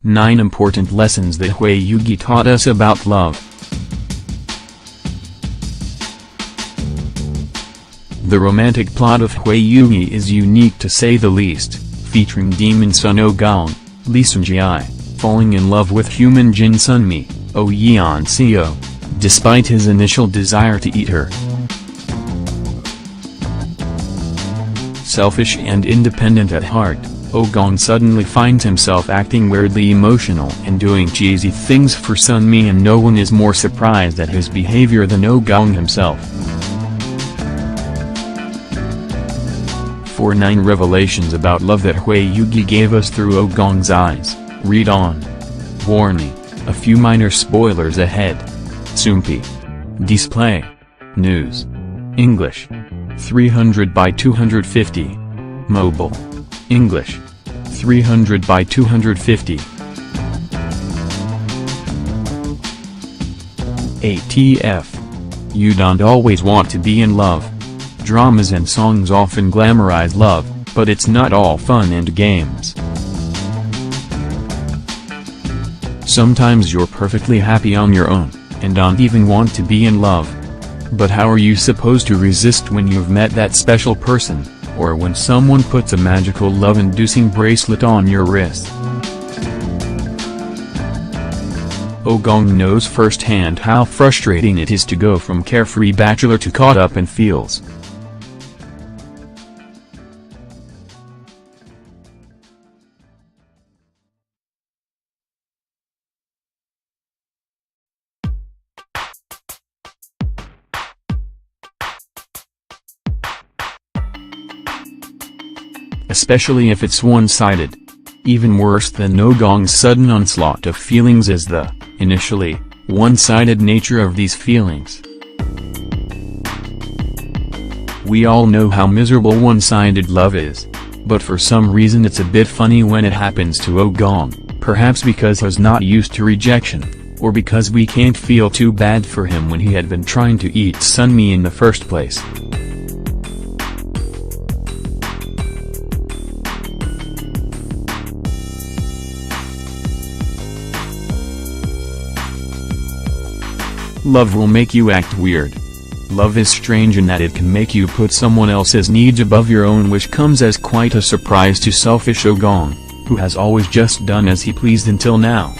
9 Important Lessons that Hwayugi Taught Us About Love. The romantic plot of Hwayugi is unique to say the least, featuring demon Son Oh Gong, Seung Gi, falling in love with human Jin Sun Mi, Yeon Seo, despite his initial desire to eat her. Selfish and independent at heart, Oh Gong suddenly finds himself acting weirdly emotional and doing cheesy things for Sun Mi, and no one is more surprised at his behavior than Oh Gong himself. For 9 revelations about love that Hwayugi gave us through Oh Gong's eyes, read on. Warning: a few minor spoilers ahead. Sumpi. Display. News. English. 300 by 250. Mobile. English. 300 by 250. ATF. You don't always want to be in love. Dramas and songs often glamorize love, but it's not all fun and games. Sometimes you're perfectly happy on your own, and don't even want to be in love. But how are you supposed to resist when you've met that special person, or when someone puts a magical love-inducing bracelet on your wrist? Oh Gong knows firsthand how frustrating it is to go from carefree bachelor to caught up in feels. Especially if it's one-sided. Even worse than Oh Gong's sudden onslaught of feelings is the, initially, one-sided nature of these feelings. We all know how miserable one-sided love is, but for some reason it's a bit funny when it happens to Oh Gong, perhaps because he's not used to rejection, or because we can't feel too bad for him when he had been trying to eat Sun Mi in the first place. Love will make you act weird. Love is strange in that it can make you put someone else's needs above your own, which comes as quite a surprise to selfish Oh Gong, who has always just done as he pleased until now.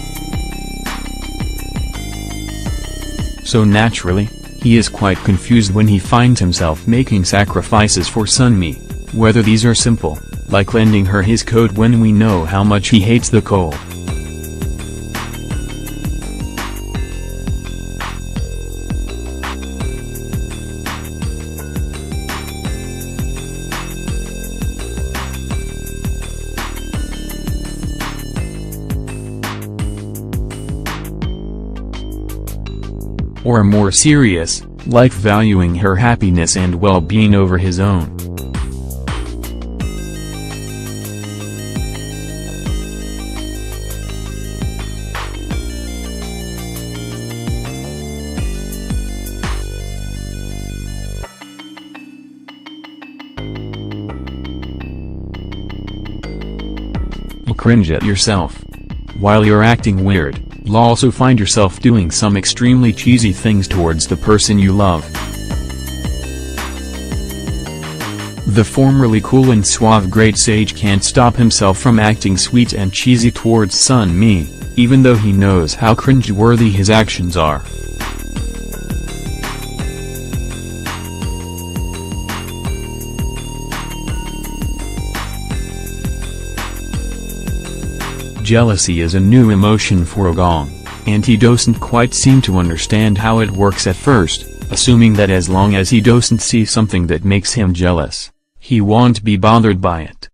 So naturally, he is quite confused when he finds himself making sacrifices for Sun Mi, whether these are simple, like lending her his coat when we know how much he hates the cold. Or more serious, like valuing her happiness and well-being over his own. You'll cringe at yourself. While you're acting weird, you'll also find yourself doing some extremely cheesy things towards the person you love. The formerly cool and suave great sage can't stop himself from acting sweet and cheesy towards Sun Mi, even though he knows how cringe-worthy his actions are. Jealousy is a new emotion for Oh Gong, and he doesn't quite seem to understand how it works at first, assuming that as long as he doesn't see something that makes him jealous, he won't be bothered by it.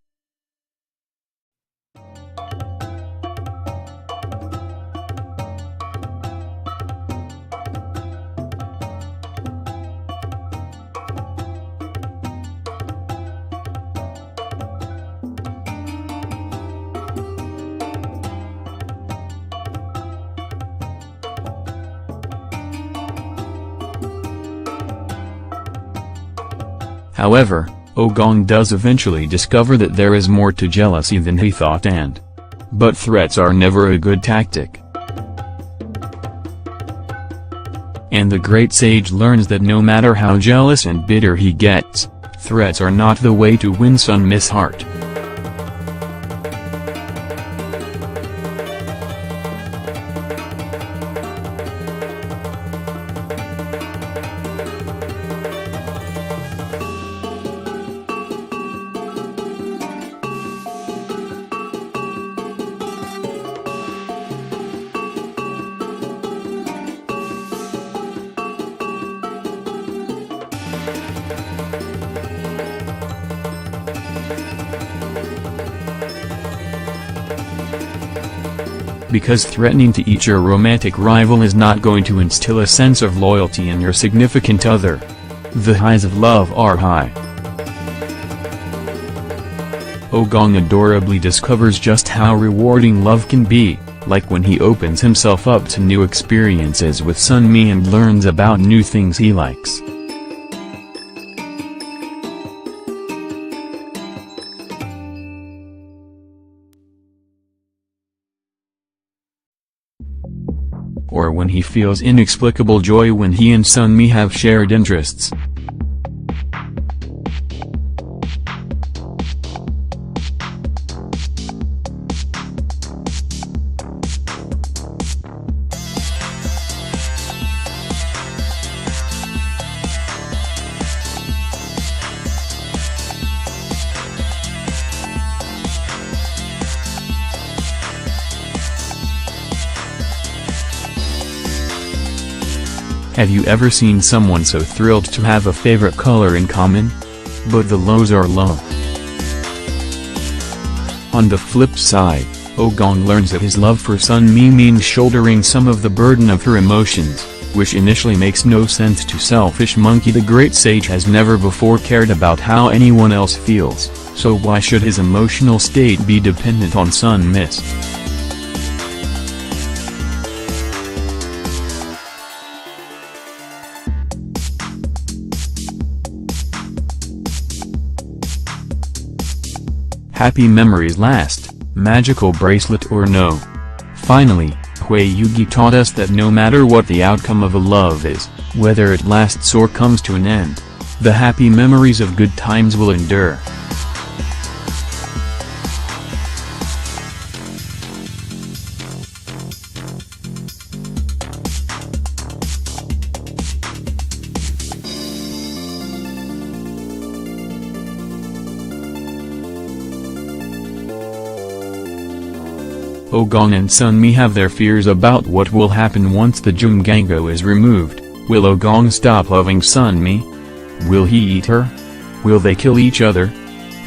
However, Oh Gong does eventually discover that there is more to jealousy than he thought, and But threats are never a good tactic. And the great sage learns that no matter how jealous and bitter he gets, threats are not the way to win Sun Mi's heart. Because threatening to eat your romantic rival is not going to instill a sense of loyalty in your significant other. The highs of love are high. Oh Gong adorably discovers just how rewarding love can be, like when he opens himself up to new experiences with Sun Mi and learns about new things he likes. Or when he feels inexplicable joy when he and Sun Mi have shared interests. Have you ever seen someone so thrilled to have a favorite color in common? But the lows are low. On the flip side, Oh Gong learns that his love for Sun Mi means shouldering some of the burden of her emotions, which initially makes no sense to selfish monkey. The great sage has never before cared about how anyone else feels, so why should his emotional state be dependent on Sun Mi's? Happy memories last, magical bracelet or no. Finally, Hwayugi taught us that no matter what the outcome of a love is, whether it lasts or comes to an end, the happy memories of good times will endure. Oh Gong and Sun Mi have their fears about what will happen once the Junggango is removed. Will Oh Gong stop loving Sun Mi? Will he eat her? Will they kill each other?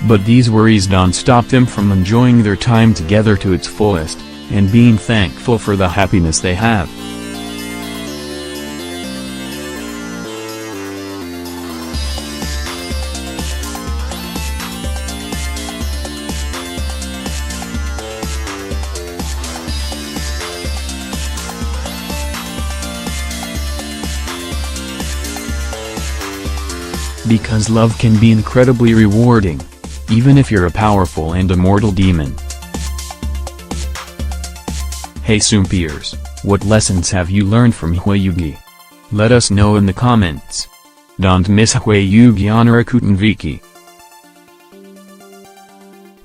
But these worries don't stop them from enjoying their time together to its fullest, and being thankful for the happiness they have. Because love can be incredibly rewarding, even if you're a powerful and immortal demon. Hey Soompiers, what lessons have you learned from Hwayugi? Let us know in the comments. Don't miss Hwayugi on Rakuten Viki.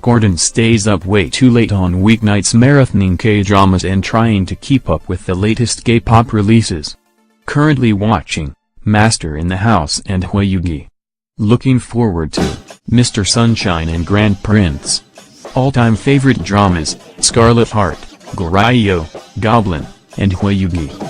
Gordon stays up way too late on weeknights marathoning K-dramas and trying to keep up with the latest K-pop releases. Currently watching Master in the House and Hwayugi. Looking forward to Mr. Sunshine and Grand Prince. All-time favorite dramas, Scarlet Heart, Goryeo, Goblin, and Hwayugi.